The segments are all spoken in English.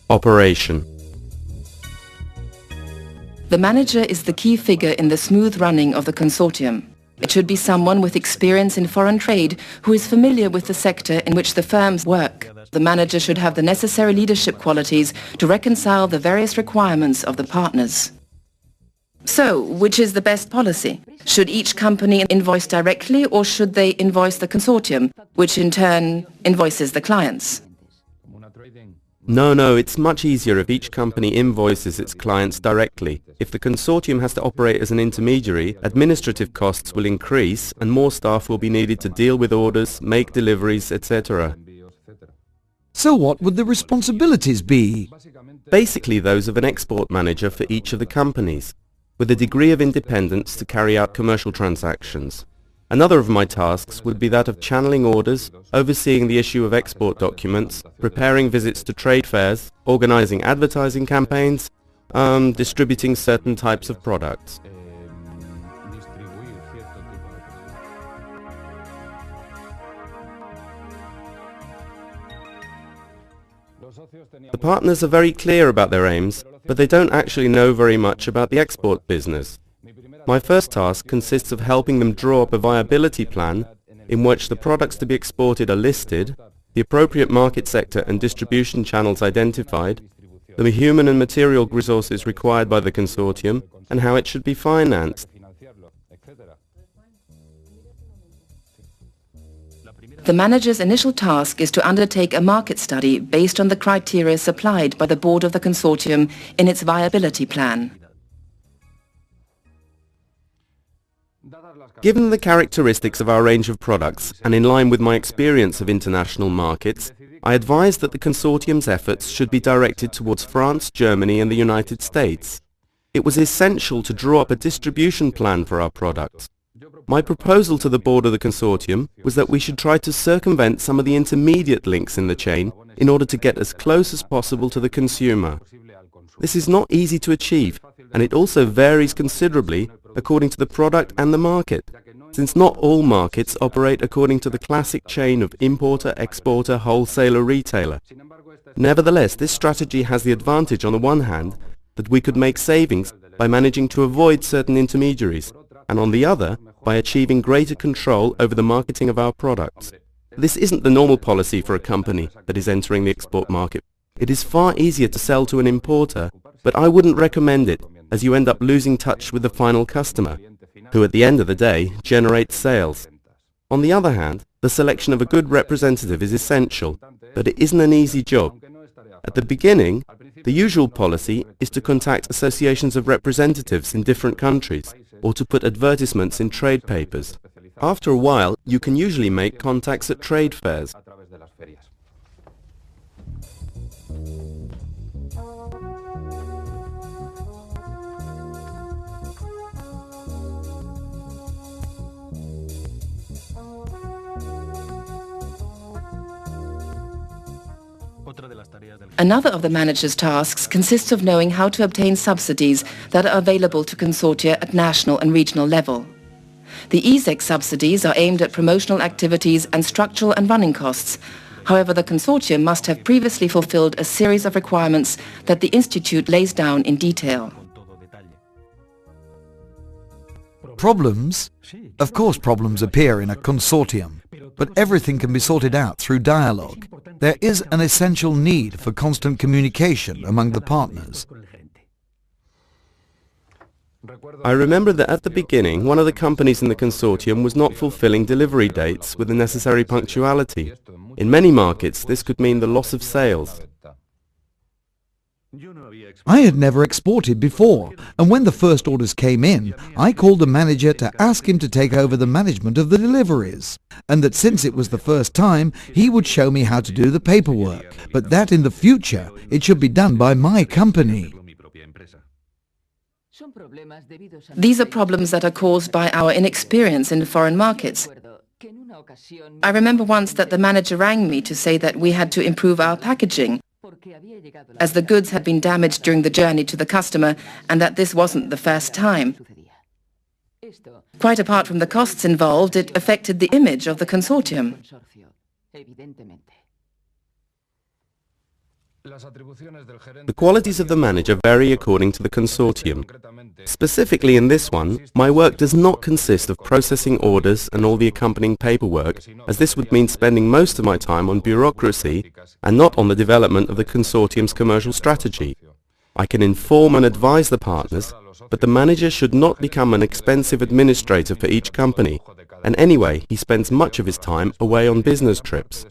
Operation. The manager is the key figure in the smooth running of the consortium. It should be someone with experience in foreign trade who is familiar with the sector in which the firms work. The manager should have the necessary leadership qualities to reconcile the various requirements of the partners. So, which is the best policy? Should each company invoice directly, or should they invoice the consortium, which in turn invoices the clients? No, it's much easier if each company invoices its clients directly. If the consortium has to operate as an intermediary, administrative costs will increase and more staff will be needed to deal with orders, make deliveries, etc. So what would the responsibilities be? Basically those of an export manager for each of the companies, with a degree of independence to carry out commercial transactions. Another of my tasks would be that of channeling orders, overseeing the issue of export documents, preparing visits to trade fairs, organizing advertising campaigns, distributing certain types of products. The partners are very clear about their aims, but they don't actually know very much about the export business. My first task consists of helping them draw up a viability plan in which the products to be exported are listed, the appropriate market sector and distribution channels identified, the human and material resources required by the consortium, and how it should be financed. The manager's initial task is to undertake a market study based on the criteria supplied by the board of the consortium in its viability plan. Given the characteristics of our range of products and in line with my experience of international markets, I advise that the consortium's efforts should be directed towards France, Germany and the United States. It was essential to draw up a distribution plan for our products. My proposal to the board of the consortium was that we should try to circumvent some of the intermediate links in the chain in order to get as close as possible to the consumer. This is not easy to achieve, and it also varies considerably according to the product and the market, since not all markets operate according to the classic chain of importer, exporter, wholesaler, retailer. Nevertheless, this strategy has the advantage on the one hand that we could make savings by managing to avoid certain intermediaries, and on the other by achieving greater control over the marketing of our products. This isn't the normal policy for a company that is entering the export market. It is far easier to sell to an importer, but I wouldn't recommend it, as you end up losing touch with the final customer, who at the end of the day generates sales. On the other hand, the selection of a good representative is essential, but it isn't an easy job. At the beginning, the usual policy is to contact associations of representatives in different countries, or to put advertisements in trade papers. After a while, you can usually make contacts at trade fairs. Another of the manager's tasks consists of knowing how to obtain subsidies that are available to consortia at national and regional level. The ESEC subsidies are aimed at promotional activities and structural and running costs. However, the consortium must have previously fulfilled a series of requirements that the Institute lays down in detail. Problems? Of course problems appear in a consortium, but everything can be sorted out through dialogue. There is an essential need for constant communication among the partners. I remember that at the beginning, one of the companies in the consortium was not fulfilling delivery dates with the necessary punctuality. In many markets, this could mean the loss of sales. I had never exported before, and when the first orders came in, I called the manager to ask him to take over the management of the deliveries, and that since it was the first time, he would show me how to do the paperwork, but that in the future it should be done by my company. These are problems that are caused by our inexperience in foreign markets. I remember once that the manager rang me to say that we had to improve our packaging, as the goods had been damaged during the journey to the customer, and that this wasn't the first time. Quite apart from the costs involved, it affected the image of the consortium. The qualities of the manager vary according to the consortium. Specifically in this one, my work does not consist of processing orders and all the accompanying paperwork, as this would mean spending most of my time on bureaucracy and not on the development of the consortium's commercial strategy. I can inform and advise the partners, but the manager should not become an expensive administrator for each company, and anyway, he spends much of his time away on business trips.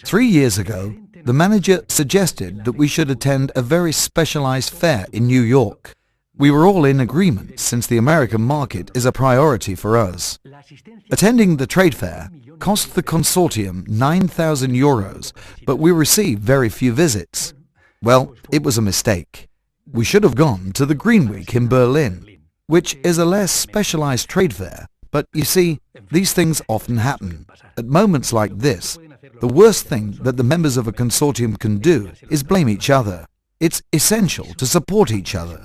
3 years ago, the manager suggested that we should attend a very specialized fair in New York. We were all in agreement since the American market is a priority for us. Attending the trade fair cost the consortium 9,000 euros, but we received very few visits. Well, it was a mistake. We should have gone to the Green Week in Berlin, which is a less specialized trade fair, but you see, these things often happen. At moments like this, the worst thing that the members of a consortium can do is blame each other. It's essential to support each other.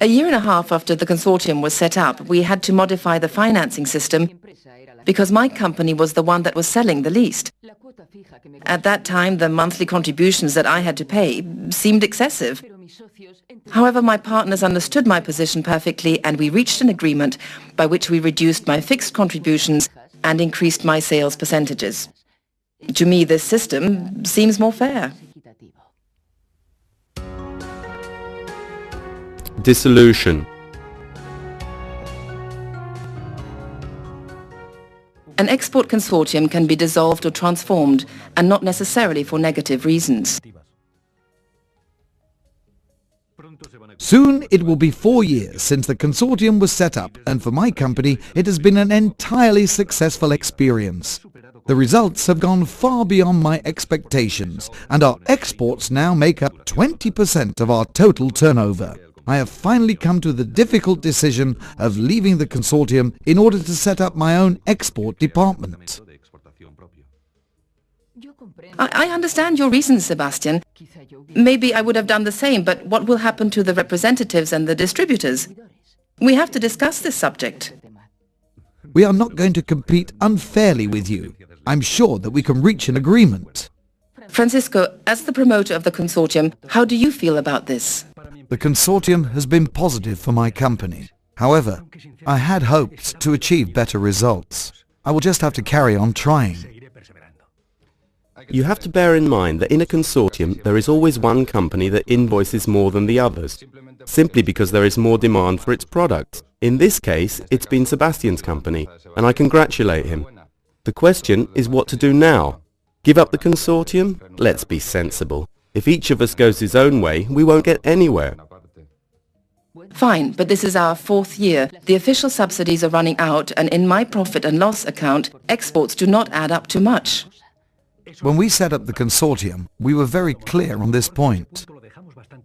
A year and a half after the consortium was set up, we had to modify the financing system because my company was the one that was selling the least. At that time, the monthly contributions that I had to pay seemed excessive. However, my partners understood my position perfectly and we reached an agreement by which we reduced my fixed contributions and increased my sales percentages. To me, this system seems more fair. Dissolution. An export consortium can be dissolved or transformed, and not necessarily for negative reasons. Soon it will be 4 years since the consortium was set up, and for my company it has been an entirely successful experience. The results have gone far beyond my expectations, and our exports now make up 20% of our total turnover. I have finally come to the difficult decision of leaving the consortium in order to set up my own export department. I understand your reasons, Sebastian. Maybe I would have done the same, but what will happen to the representatives and the distributors? We have to discuss this subject. We are not going to compete unfairly with you. I'm sure that we can reach an agreement. Francisco, as the promoter of the consortium, how do you feel about this? The consortium has been positive for my company. However, I had hoped to achieve better results. I will just have to carry on trying. You have to bear in mind that in a consortium there is always one company that invoices more than the others, simply because there is more demand for its product. In this case, it's been Sebastian's company, and I congratulate him. The question is what to do now. Give up the consortium? Let's be sensible. If each of us goes his own way, we won't get anywhere. Fine, but this is our 4th year. The official subsidies are running out, and in my profit and loss account, exports do not add up to much. When we set up the consortium, we were very clear on this point,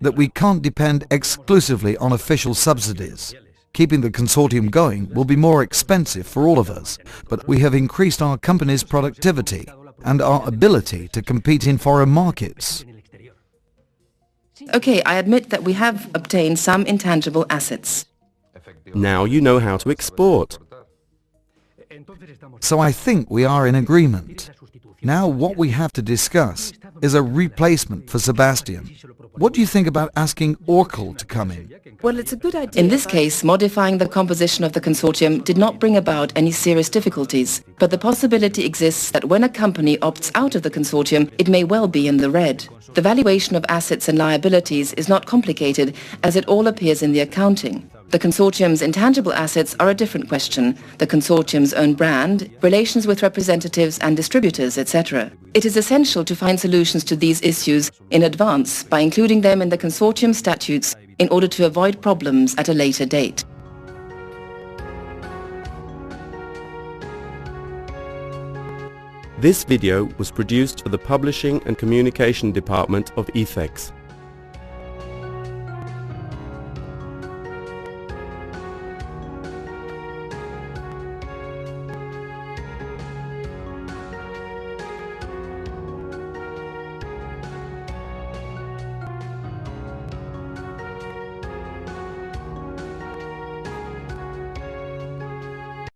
that we can't depend exclusively on official subsidies. Keeping the consortium going will be more expensive for all of us, but we have increased our company's productivity and our ability to compete in foreign markets. Okay, I admit that we have obtained some intangible assets. Now you know how to export. So I think we are in agreement. Now what we have to discuss is a replacement for Sebastian. What do you think about asking Oracle to come in? Well, it's a good idea. In this case, modifying the composition of the consortium did not bring about any serious difficulties, but the possibility exists that when a company opts out of the consortium, it may well be in the red. The valuation of assets and liabilities is not complicated, as it all appears in the accounting. The consortium's intangible assets are a different question. The consortium's own brand, relations with representatives and distributors, etc. It is essential to find solutions to these issues in advance by including them in the consortium statutes in order to avoid problems at a later date. This video was produced for the Publishing and Communication Department of ETHEX.